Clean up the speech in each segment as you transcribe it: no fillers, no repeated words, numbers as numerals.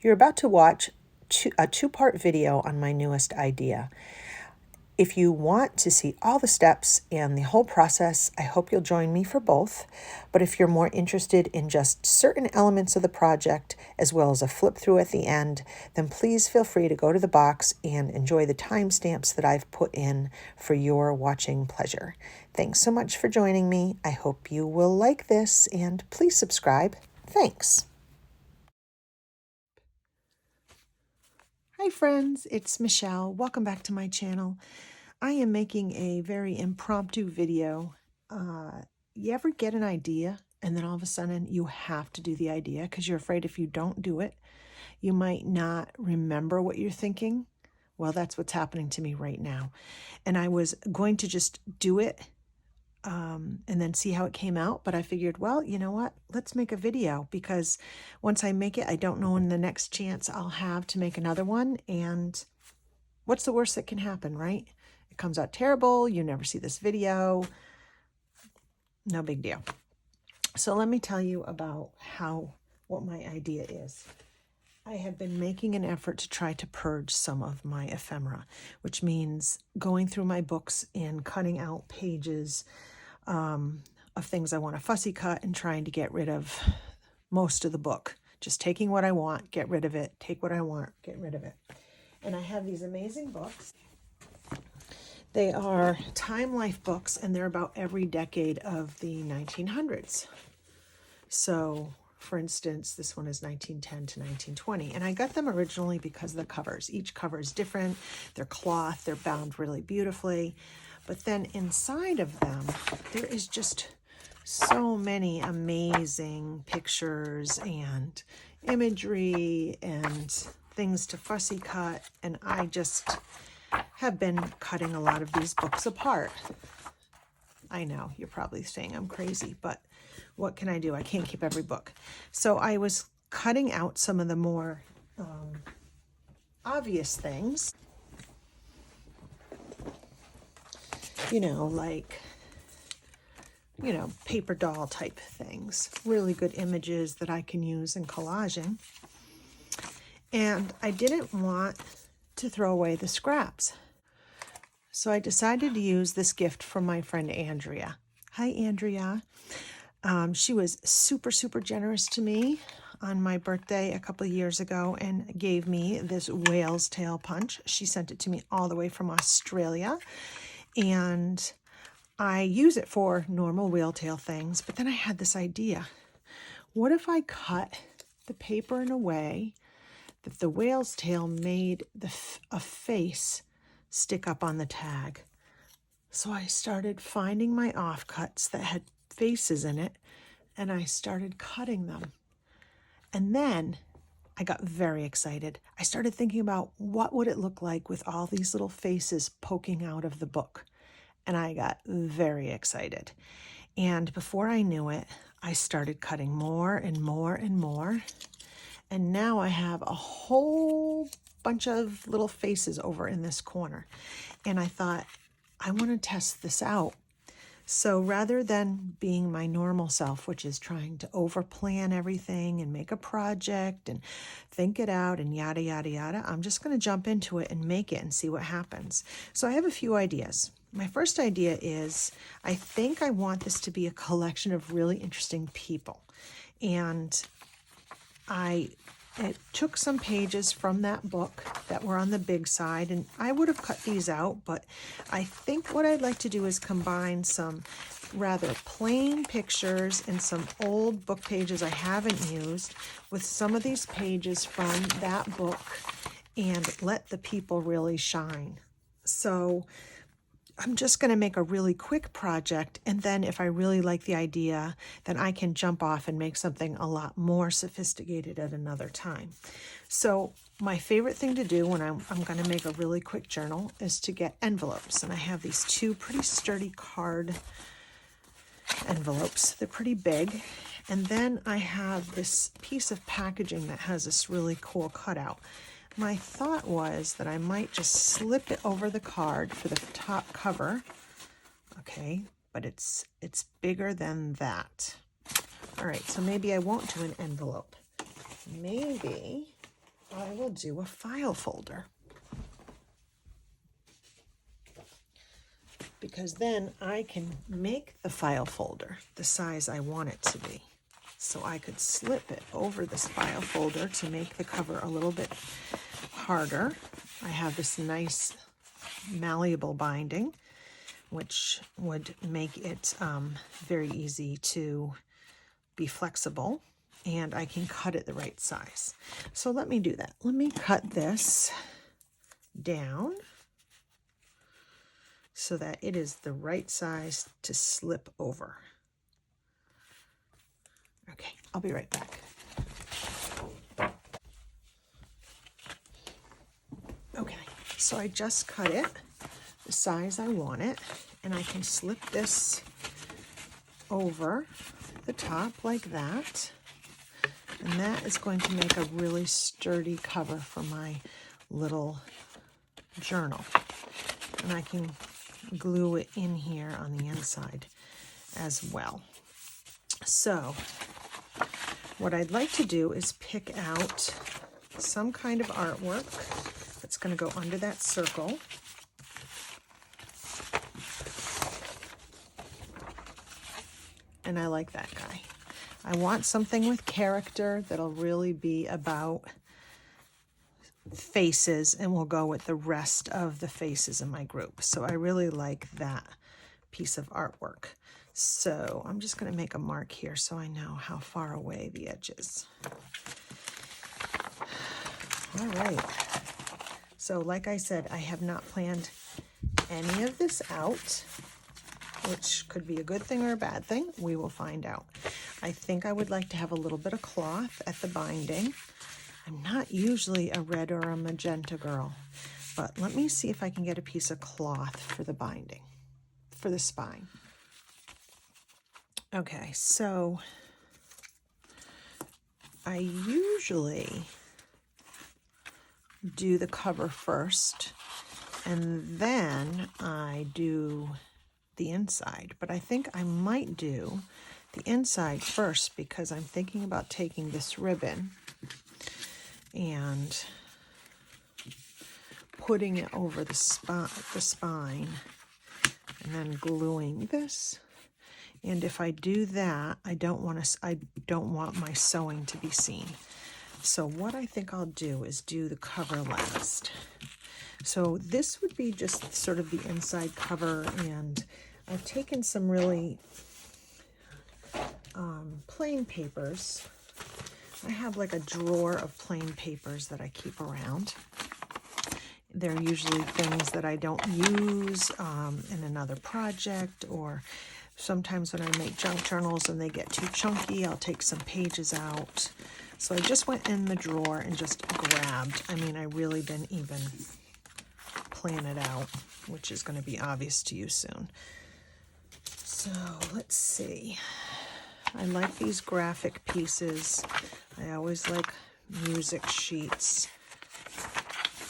You're about to watch a two-part video on my newest idea. If you want to see all the steps and the whole process, I hope you'll join me for both. But if you're more interested in just certain elements of the project, as well as a flip through at the end, then please feel free to go to the box and enjoy the timestamps that I've put in for your watching pleasure. Thanks so much for joining me. I hope you will like this, and please subscribe. Thanks. Hi friends, it's Michelle. Welcome back to my channel. I am making a very impromptu video. You ever get an idea and then all of a sudden you have to do the idea because you're afraid if you don't do it, you might not remember what you're thinking? Well, that's what's happening to me right now. And I was going to just do it and then see how it came out. But I figured, well, you know what? Let's make a video, because once I make it, I don't know when the next chance I'll have to make another one. And what's the worst that can happen, right? It comes out terrible. You never see this video. No big deal. So let me tell you about what my idea is. I have been making an effort to try to purge some of my ephemera, which means going through my books and cutting out pages of things I want to fussy cut and trying to get rid of most of the book. Just taking what I want, get rid of it, take what I want, get rid of it. And I have these amazing books. They are Time Life books, and they're about every decade of the 1900s. So, for instance, this one is 1910 to 1920. And I got them originally because of the covers. Each cover is different. They're cloth. They're bound really beautifully. But then inside of them, there is just so many amazing pictures and imagery and things to fussy cut. And I just have been cutting a lot of these books apart. I know, you're probably saying I'm crazy, but what can I do? I can't keep every book. So I was cutting out some of the more obvious things, like, paper doll type things, really good images that I can use in collaging. And I didn't want to throw away the scraps. So I decided to use this gift from my friend Andrea. Hi, Andrea. She was super, super generous to me on my birthday a couple of years ago and gave me this whale's tail punch. She sent it to me all the way from Australia. And I use it for normal whale tail things. But then I had this idea. What if I cut the paper in a way that the whale's tail made a face stick up on the tag? So I started finding my offcuts that had faces in it, and I started cutting them. And then I got very excited. I started thinking about what would it look like with all these little faces poking out of the book. And I got very excited. And before I knew it, I started cutting more and more and more. And now I have a whole bunch of little faces over in this corner. And I thought, I want to test this out. So rather than being my normal self, which is trying to overplan everything and make a project and think it out and yada, yada, yada, I'm just going to jump into it and make it and see what happens. So I have a few ideas. My first idea is, I think I want this to be a collection of really interesting people. And I took some pages from that book that were on the big side, and I would have cut these out, but I think what I'd like to do is combine some rather plain pictures and some old book pages I haven't used with some of these pages from that book and let the people really shine. So I'm just going to make a really quick project, and then if I really like the idea, then I can jump off and make something a lot more sophisticated at another time. So my favorite thing to do when I'm going to make a really quick journal is to get envelopes. And I have these two pretty sturdy card envelopes. They're pretty big. And then I have this piece of packaging that has this really cool cutout. My thought was that I might just slip it over the card for the top cover. Okay, but it's bigger than that. All right, so maybe I won't do an envelope. Maybe I will do a file folder, because then I can make the file folder the size I want it to be. So I could slip it over this file folder to make the cover a little bit harder. I have this nice malleable binding, which would make it very easy to be flexible, and I can cut it the right size. So let me do that. Let me cut this down so that it is the right size to slip over. Okay, I'll be right back. Okay, so I just cut it the size I want it, and I can slip this over the top like that. And that is going to make a really sturdy cover for my little journal. And I can glue it in here on the inside as well. So what I'd like to do is pick out some kind of artwork that's going to go under that circle. And I like that guy. I want something with character that'll really be about faces, and will go with the rest of the faces in my group. So I really like that piece of artwork. So I'm just going to make a mark here so I know how far away the edge is. All right. So like I said, I have not planned any of this out, which could be a good thing or a bad thing. We will find out. I think I would like to have a little bit of cloth at the binding. I'm not usually a red or a magenta girl, but let me see if I can get a piece of cloth for the binding, for the spine. Okay, so I usually do the cover first, and then I do the inside, but I think I might do the inside first, because I'm thinking about taking this ribbon and putting it over the spine and then gluing this. And if I do that, I don't want my sewing to be seen. So what I think I'll do is do the cover last. So this would be just sort of the inside cover, and I've taken some really plain papers. I have like a drawer of plain papers that I keep around. They're usually things that I don't use in another project, or sometimes when I make junk journals and they get too chunky, I'll take some pages out. So I just went in the drawer and just grabbed. I mean, I really didn't even plan it out, which is going to be obvious to you soon. So let's see. I like these graphic pieces. I always like music sheets.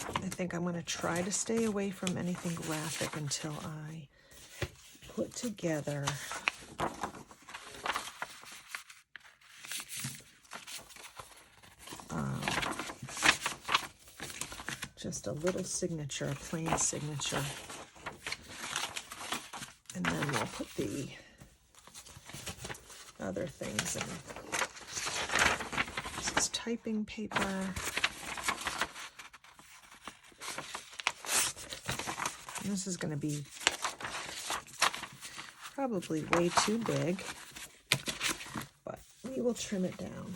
I think I'm going to try to stay away from anything graphic until I put together just a little signature, a plain signature. And then we'll put the other things in. This is typing paper. And this is going to be probably way too big, but we will trim it down.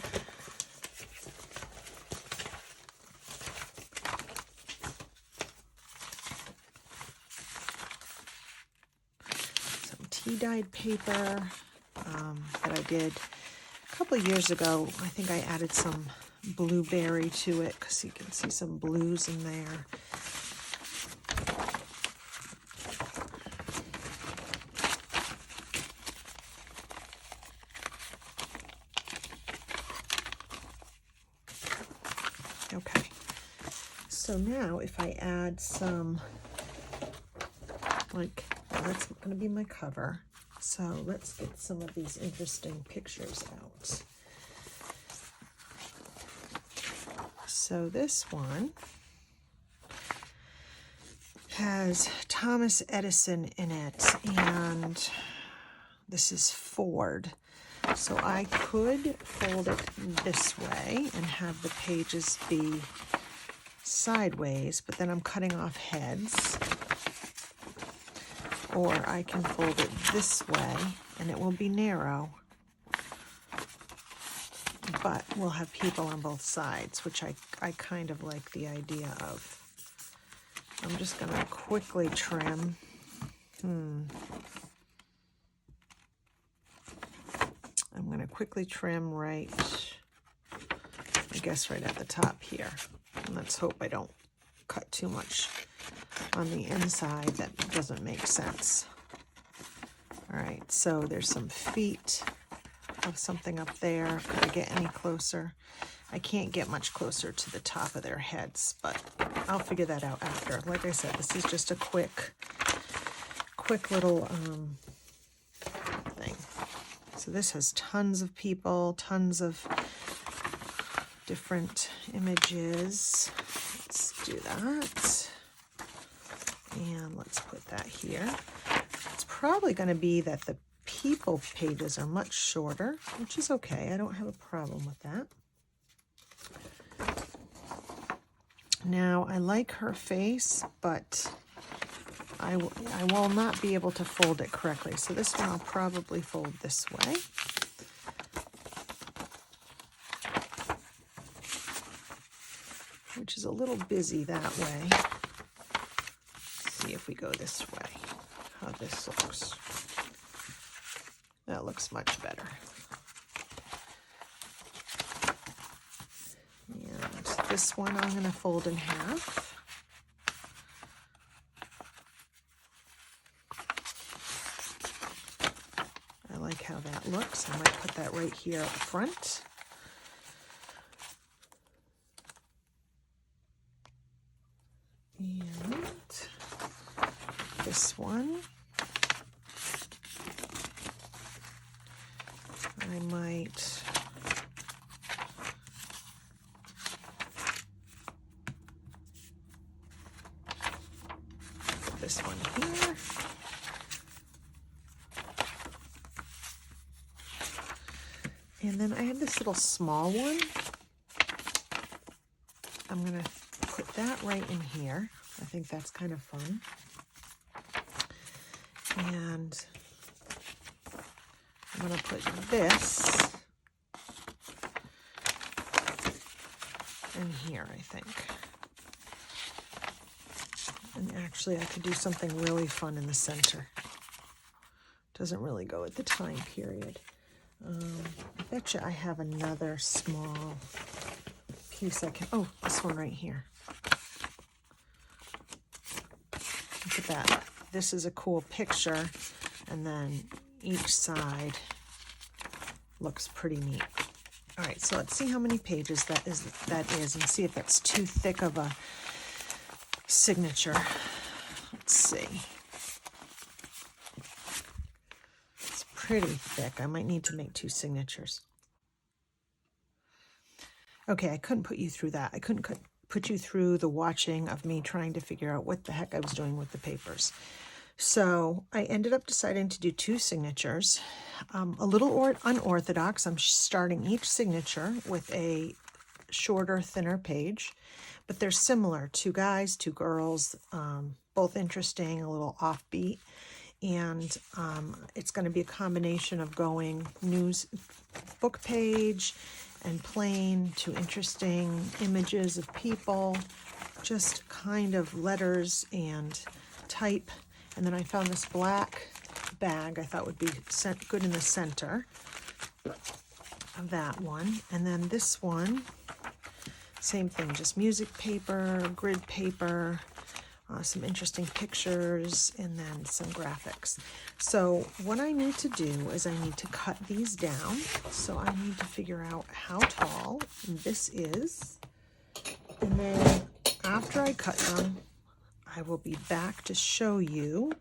Some tea-dyed paper that I did a couple of years ago. I think I added some blueberry to it because you can see some blues in there. Okay, so now if I add some, like, that's going to be my cover. So let's get some of these interesting pictures out. So this one has Thomas Edison in it, and this is Ford. So I could fold it this way and have the pages be sideways, but then I'm cutting off heads. Or I can fold it this way and it will be narrow, but we'll have people on both sides, which I kind of like the idea of. I'm just going to quickly trim. I'm going to quickly trim right, I guess right at the top here. And let's hope I don't cut too much on the inside that doesn't make sense. All right, so there's some feet of something up there. Could I get any closer? I can't get much closer to the top of their heads, but I'll figure that out after. Like I said, this is just a quick little thing. So this has tons of people, tons of different images. Let's do that. And let's put that here. It's probably going to be that the people pages are much shorter, which is okay. I don't have a problem with that. Now, I like her face, but I will not be able to fold it correctly. So this one I'll probably fold this way. Which is a little busy that way. Let's see if we go this way, how this looks. That looks much better. And this one I'm going to fold in half. I like how that looks. I might put that right here up front. And this one, I might put this one here. And then I have this little small one. I'm going to put that right in here. I think that's kind of fun. And I'm going to put this in here, I think. And actually, I could do something really fun in the center. Doesn't really go with the time period. I bet you I have another small piece I can, oh, this one right here. Look at that. This is a cool picture, and then each side looks pretty neat. All right, so let's see how many pages that is, and see if that's too thick of a signature. Let's see. It's pretty thick. I might need to make 2 signatures. Okay, I couldn't put you through that. I couldn't put you through the watching of me trying to figure out what the heck I was doing with the papers. So I ended up deciding to do 2 signatures. A little unorthodox. I'm starting each signature with a shorter, thinner page, but they're similar. 2 guys, 2 girls, both interesting, a little offbeat. And it's going to be a combination of going news book page and plain to interesting images of people, just kind of letters and type. And then I found this black bag I thought would be good in the center of that one. And then this one, same thing, just music paper, grid paper, some interesting pictures, and then some graphics. So what I need to do is I need to cut these down. So I need to figure out how tall this is. And then after I cut them, I will be back to show you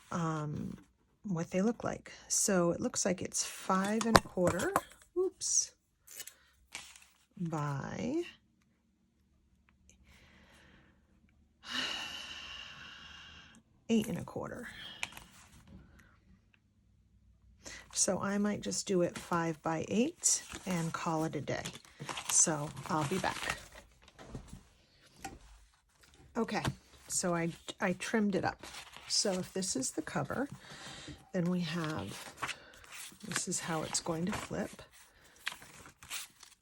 what they look like. So it looks like it's 5¼ by 8 1/4. So I might just do it 5 by 8 and call it a day. So I'll be back. Okay, so I trimmed it up. So if this is the cover, then we have, this is how it's going to flip.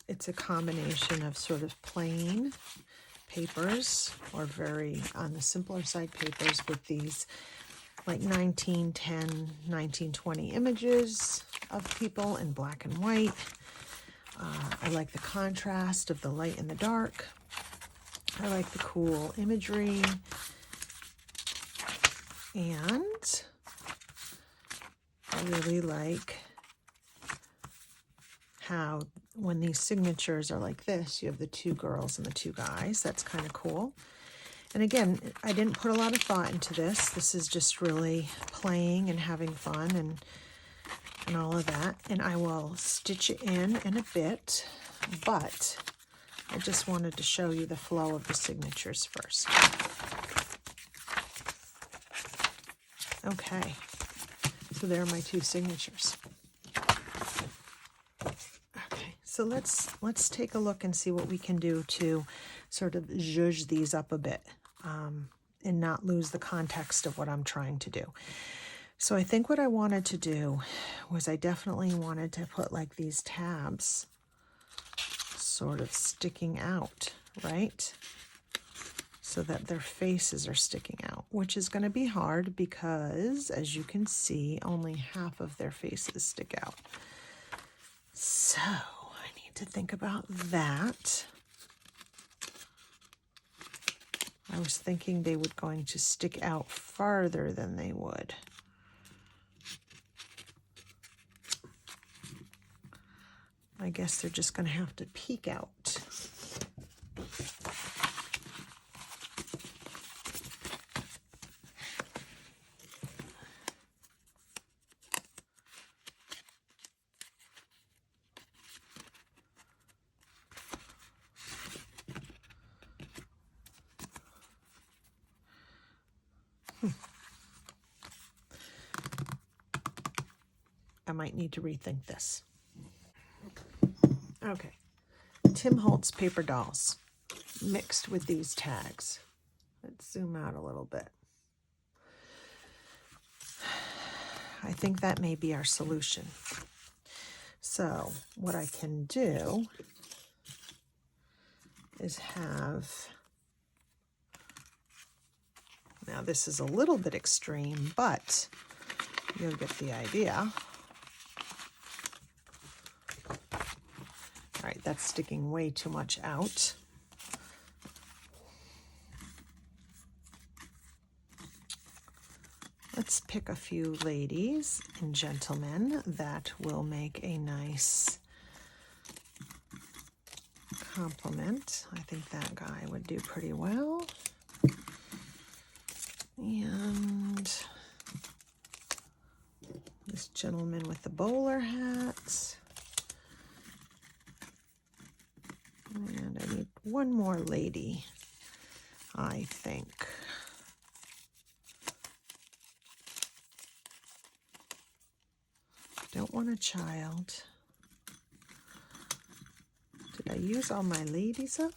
It's a combination of sort of plain papers or very on the simpler side papers with these like 1910, 1920 images of people in black and white. I like the contrast of the light and the dark. I like the cool imagery. And I really like how when these signatures are like this, you have the 2 girls and the 2 guys. That's kind of cool. And again, I didn't put a lot of thought into this. This is just really playing and having fun and all of that. And I will stitch it in a bit, but I just wanted to show you the flow of the signatures first. Okay, so there are my 2 signatures. Okay, so let's take a look and see what we can do to sort of zhuzh these up a bit. And not lose the context of what I'm trying to do. So I think what I wanted to do was I definitely wanted to put like these tabs sort of sticking out, right? So that their faces are sticking out, which is going to be hard because, as you can see, only half of their faces stick out. So I need to think about that. I was thinking they would going to stick out farther than they would. I guess they're just going to have to peek out. I might need to rethink this. Okay, Tim Holtz paper dolls mixed with these tags. Let's zoom out a little bit. I think that may be our solution. So what I can do is have, now this is a little bit extreme, but you'll get the idea. All right, that's sticking way too much out. Let's pick a few ladies and gentlemen that will make a nice complement. I think that guy would do pretty well. And this gentleman with the bowler hat. And I need one more lady, I think. Don't want a child. Did I use all my ladies up?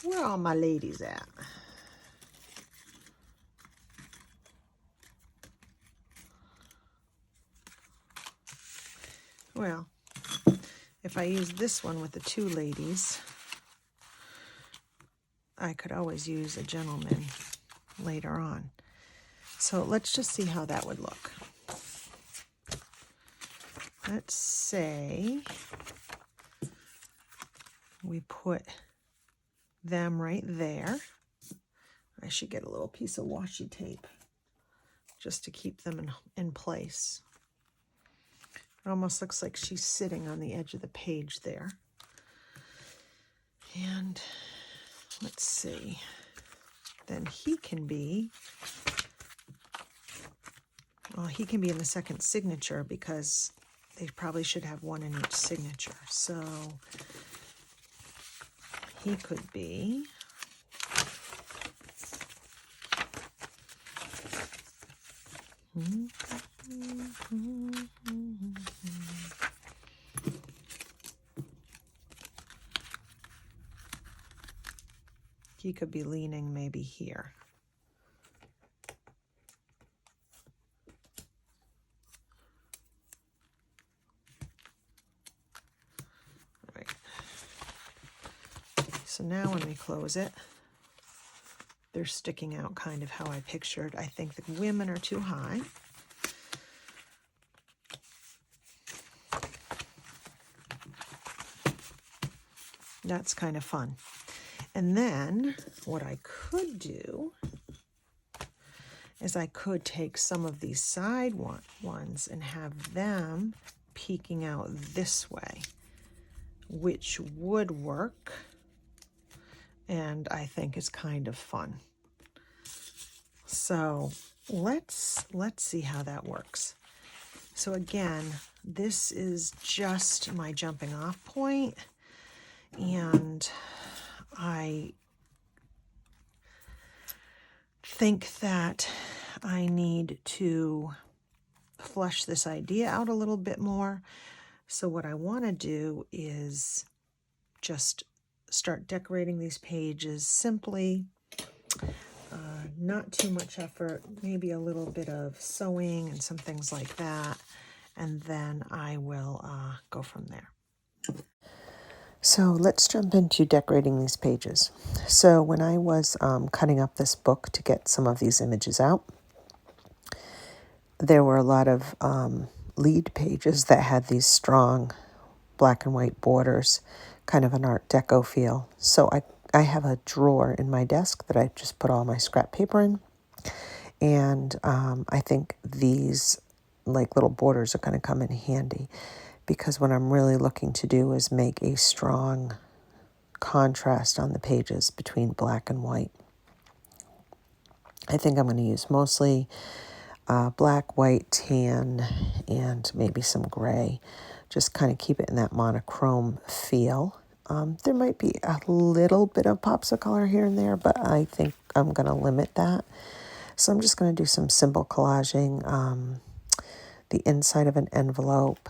Where are all my ladies at? Well, if I use this one with the 2 ladies, I could always use a gentleman later on. So let's just see how that would look. Let's say we put them right there. I should get a little piece of washi tape just to keep them in place. It almost looks like she's sitting on the edge of the page there. And let's see. Then he can be, well, he can be in the second signature because they probably should have one in each signature. So he could be He could be leaning maybe here. All right. So now when we close it, they're sticking out kind of how I pictured. I think the women are too high. That's kind of fun. And then what I could do is I could take some of these side ones and have them peeking out this way, which would work, and I think is kind of fun. So let's see how that works. So again, this is just my jumping off point, and I think that I need to flesh this idea out a little bit more. So what I want to do is just start decorating these pages simply, not too much effort, maybe a little bit of sewing and some things like that, and then I will go from there. So let's jump into decorating these pages. So when I was cutting up this book to get some of these images out, there were a lot of lead pages that had these strong black and white borders, kind of an Art Deco feel. So I have a drawer in my desk that I just put all my scrap paper in. And I think these like little borders are going to come in handy, because what I'm really looking to do is make a strong contrast on the pages between black and white. I think I'm going to use mostly black, white, tan, and maybe some gray. Just kind of keep it in that monochrome feel. There might be a little bit of pops of color here and there, but I think I'm going to limit that. So I'm just going to do some simple collaging. The inside of an envelope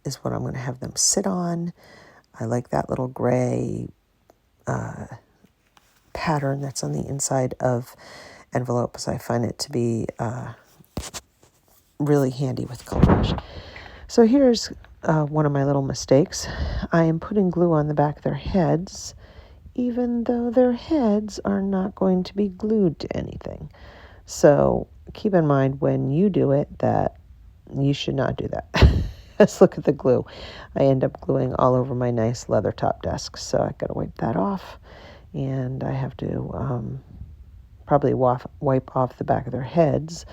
is what I'm going to have them sit on. I like that little gray pattern that's on the inside of envelopes. I find it to be really handy with collage. So here's one of my little mistakes. I am putting glue on the back of their heads, even though their heads are not going to be glued to anything. So keep in mind when you do it that you should not do that. Let's look at the glue. I end up gluing all over my nice leather top desk, so I got to wipe that off, and I have to probably wipe off the back of their heads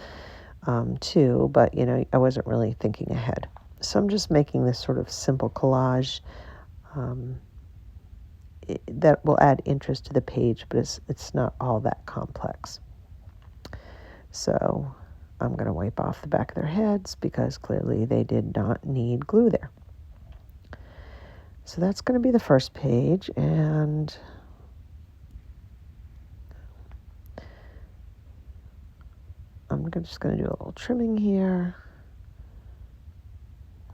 too, but you know, I wasn't really thinking ahead. So I'm just making this sort of simple collage that will add interest to the page, but it's not all that complex. So I'm going to wipe off the back of their heads because clearly they did not need glue there. So that's going to be the first page, and I'm just going to do a little trimming here.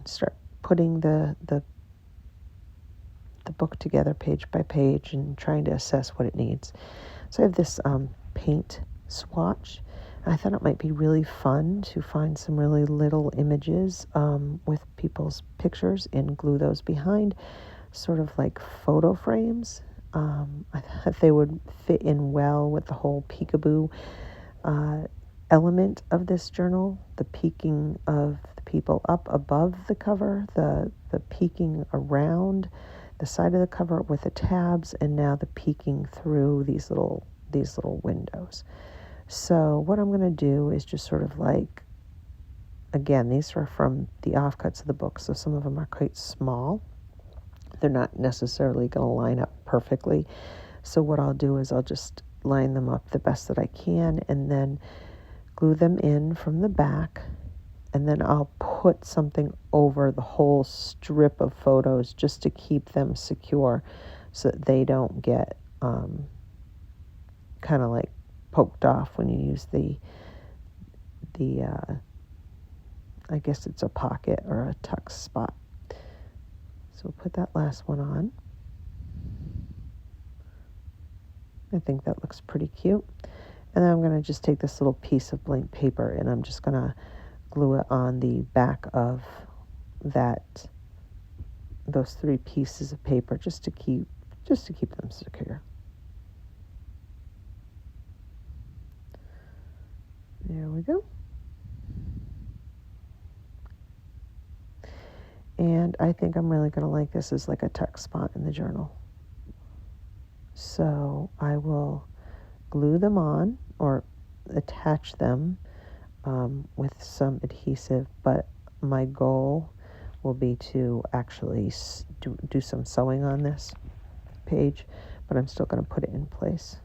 Start putting the book together page by page and trying to assess what it needs. So I have this paint swatch. I thought it might be really fun to find some really little images with people's pictures and glue those behind, sort of like photo frames. I thought they would fit in well with the whole peekaboo element of this journal, the peeking of the people up above the cover, the peeking around the side of the cover with the tabs, and now the peeking through these little windows. So what I'm going to do is just sort of like, again, these are from the offcuts of the book, so some of them are quite small. They're not necessarily going to line up perfectly. So what I'll do is I'll just line them up the best that I can and then glue them in from the back, and then I'll put something over the whole strip of photos just to keep them secure so that they don't get kind of like poked off when you use the the, I guess it's a pocket or a tuck spot. So we'll put that last one on. I think that looks pretty cute. And then I'm going to just take this little piece of blank paper and I'm just going to glue it on the back of those 3 pieces of paper just to keep them secure. There we go. And I think I'm really going to like this as like a tuck spot in the journal. So I will glue them on or attach them with some adhesive, but my goal will be to actually do some sewing on this page, but I'm still going to put it in place.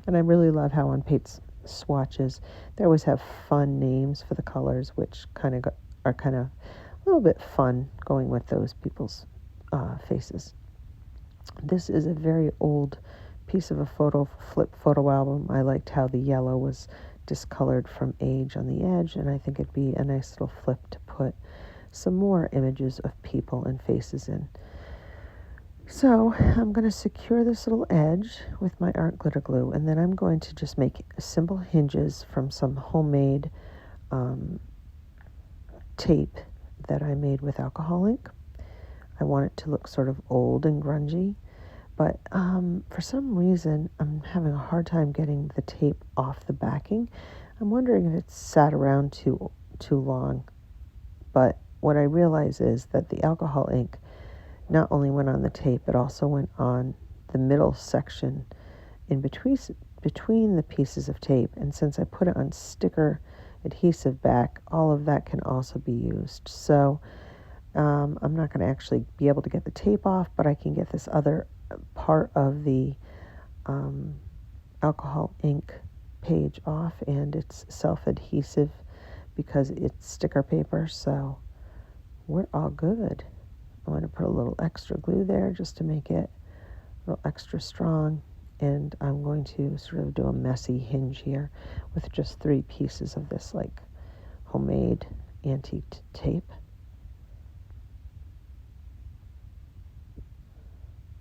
And I really love how on Pate's swatches they always have fun names for the colors, which are kind of a little bit fun going with those people's faces. This is a very old piece of a flip photo album. I liked how the yellow was discolored from age on the edge, and I think it'd be a nice little flip to put some more images of people and faces in. So I'm going to secure this little edge with my art glitter glue, and then I'm going to just make simple hinges from some homemade tape that I made with alcohol ink. I want it to look sort of old and grungy, but for some reason I'm having a hard time getting the tape off the backing. I'm wondering if it's sat around too long, but what I realize is that the alcohol ink not only went on the tape, it also went on the middle section in between the pieces of tape. And since I put it on sticker adhesive back, all of that can also be used. So I'm not going to actually be able to get the tape off, but I can get this other part of the alcohol ink page off, and it's self-adhesive because it's sticker paper, so we're all good. I'm going to put a little extra glue there just to make it a little extra strong, and I'm going to sort of do a messy hinge here with just 3 pieces of this like homemade antique tape.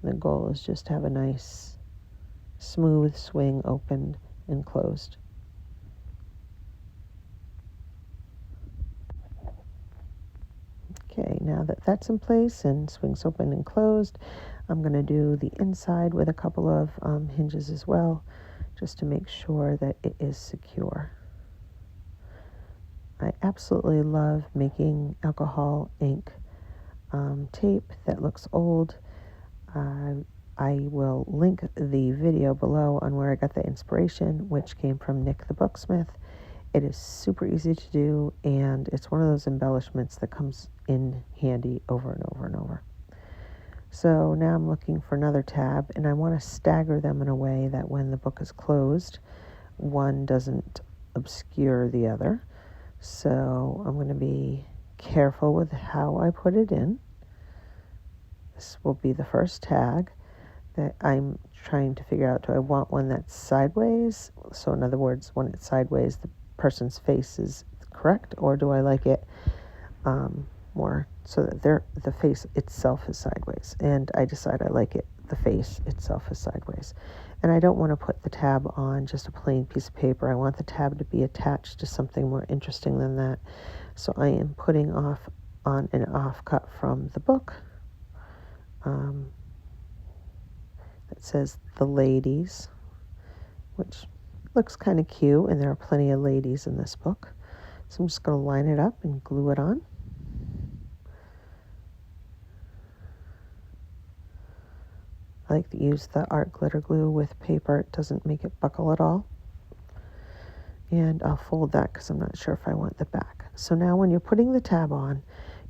The goal is just to have a nice smooth swing opened and closed. Okay, now that that's in place and swings open and closed, I'm going to do the inside with a couple of hinges as well, just to make sure that it is secure. I absolutely love making alcohol ink tape that looks old. I will link the video below on where I got the inspiration, which came from Nick the Booksmith. It is super easy to do, and it's one of those embellishments that comes in handy over and over and over. So now I'm looking for another tab, and I want to stagger them in a way that when the book is closed, one doesn't obscure the other. So I'm going to be careful with how I put it in. This will be the first tag that I'm trying to figure out. Do I want one that's sideways? So in other words, when it's sideways, the person's face is correct, or do I like it more so that the face itself is sideways? And I decide I like it, the face itself is sideways. And I don't want to put the tab on just a plain piece of paper. I want the tab to be attached to something more interesting than that. So I am putting on an offcut from the book that says "The Ladies," which looks kind of cute, and there are plenty of ladies in this book. So I'm just going to line it up and glue it on. I like to use the art glitter glue with paper. It doesn't make it buckle at all. And I'll fold that because I'm not sure if I want the back. So now when you're putting the tab on,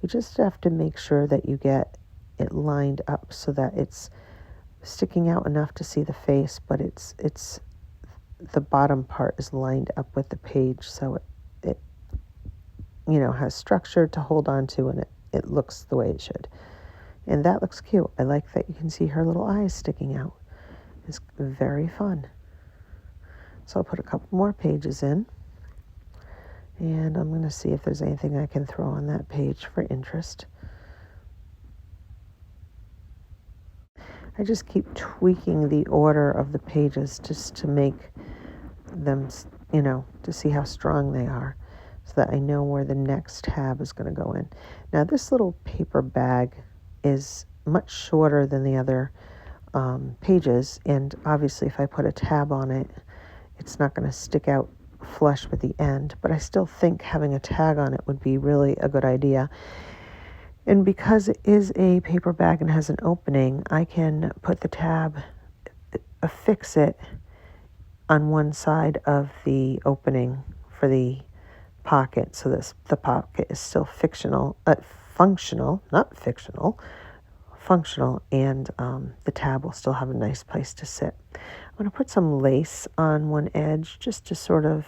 you just have to make sure that you get it lined up so that it's sticking out enough to see the face, but it's the bottom part is lined up with the page, so it has structure to hold on to, and it looks the way it should. And that looks cute. I like that you can see her little eyes sticking out. It's very fun. So I'll put a couple more pages in. And I'm going to see if there's anything I can throw on that page for interest. I just keep tweaking the order of the pages just to make them, to see how strong they are, so that I know where the next tab is going to go in. Now, this little paper bag is much shorter than the other pages, and obviously if I put a tab on it, it's not going to stick out flush with the end, but I still think having a tag on it would be really a good idea. And because it is a paper bag and has an opening, I can put the tab, affix it on one side of the opening for the pocket, so the pocket is still functional, not fictional, functional, and the tab will still have a nice place to sit. I'm going to put some lace on one edge just to sort of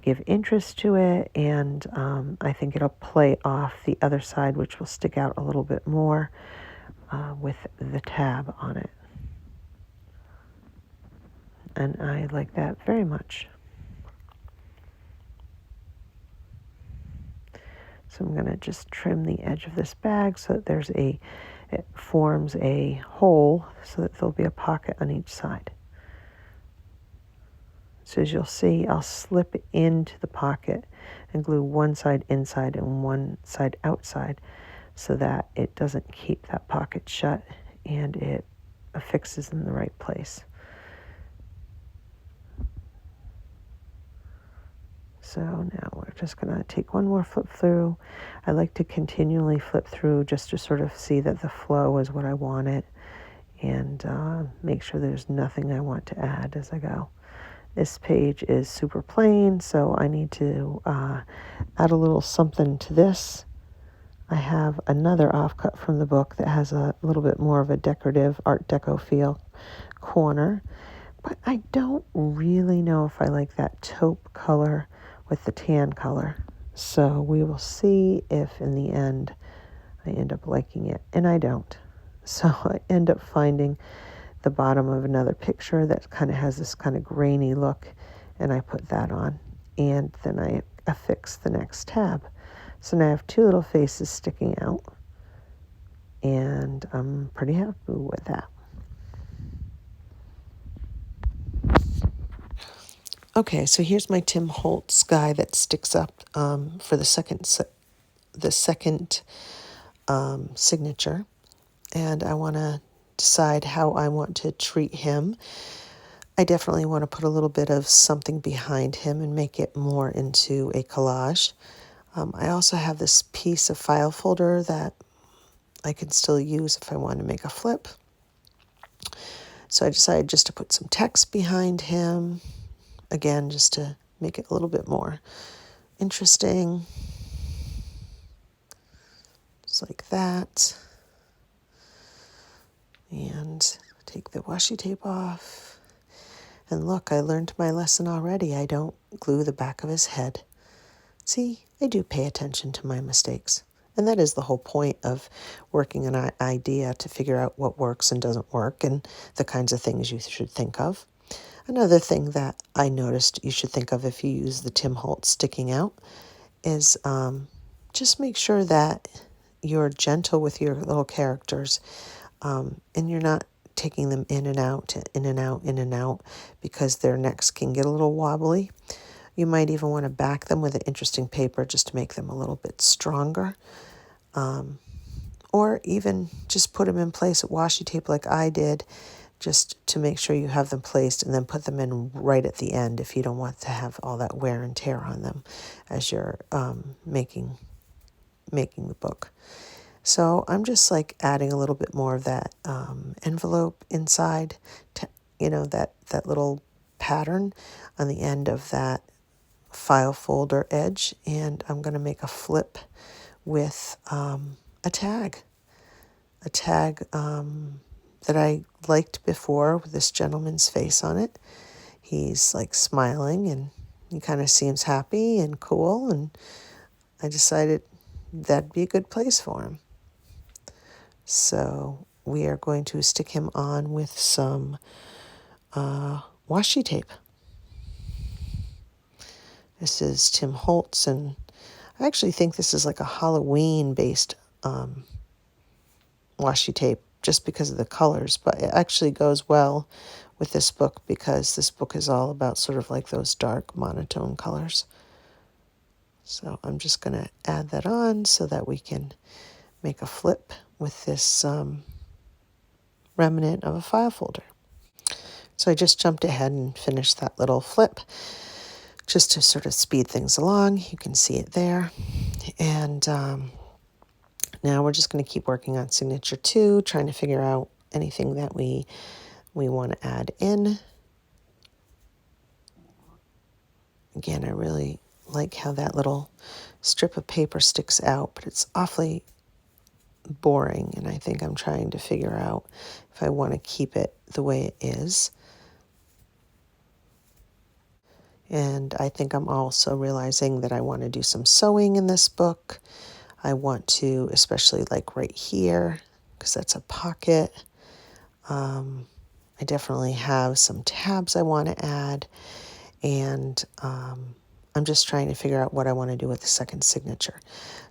give interest to it, and I think it'll play off the other side, which will stick out a little bit more with the tab on it. And I like that very much. So I'm going to just trim the edge of this bag so that it forms a hole so that there'll be a pocket on each side. So as you'll see, I'll slip into the pocket and glue one side inside and one side outside so that it doesn't keep that pocket shut and it affixes in the right place. So now we're just going to take one more flip through. I like to continually flip through just to sort of see that the flow is what I want it, and make sure there's nothing I want to add as I go. This page is super plain, so I need to add a little something to this. I have another offcut from the book that has a little bit more of a decorative Art Deco feel corner, but I don't really know if I like that taupe color with the tan color. So we will see if in the end I end up liking it, and I don't. So I end up finding the bottom of another picture that kind of has this kind of grainy look, and I put that on, and then I affix the next tab. So now I have two little faces sticking out, and I'm pretty happy with that. Okay, so here's my Tim Holtz guy that sticks up for the second signature, and I want to decide how I want to treat him. I definitely want to put a little bit of something behind him and make it more into a collage. I also have this piece of file folder that I can still use if I want to make a flip. So I decided just to put some text behind him, again, just to make it a little bit more interesting. Just like that. And take the washi tape off. And look, I learned my lesson already. I don't glue the back of his head. See, I do pay attention to my mistakes. And that is the whole point of working an idea, to figure out what works and doesn't work and the kinds of things you should think of. Another thing that I noticed you should think of if you use the Tim Holtz sticking out is just make sure that you're gentle with your little characters, and you're not taking them in and out, in and out, in and out, because their necks can get a little wobbly. You might even want to back them with an interesting paper just to make them a little bit stronger. Or even just put them in place with washi tape like I did, just to make sure you have them placed, and then put them in right at the end if you don't want to have all that wear and tear on them as you're making the book. So I'm just like adding a little bit more of that envelope inside, that little pattern on the end of that file folder edge, and I'm going to make a flip with a tag that I liked before with this gentleman's face on it. He's like smiling and he kind of seems happy and cool, and I decided that'd be a good place for him. So we are going to stick him on with some washi tape. This is Tim Holtz, and I actually think this is like a Halloween-based washi tape just because of the colors, but it actually goes well with this book because this book is all about sort of like those dark monotone colors. So I'm just going to add that on so that we can make a flip with this remnant of a file folder. So I just jumped ahead and finished that little flip just to sort of speed things along. You can see it there. And now we're just going to keep working on signature 2, trying to figure out anything that we want to add in. Again, I really like how that little strip of paper sticks out, but it's awfully boring, and I think I'm trying to figure out if I want to keep it the way it is. And I think I'm also realizing that I want to do some sewing in this book. I want to, especially like right here, because that's a pocket. I definitely have some tabs I want to add, and I'm just trying to figure out what I want to do with the second signature.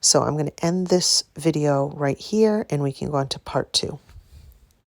So I'm going to end this video right here, and we can go on to part 2.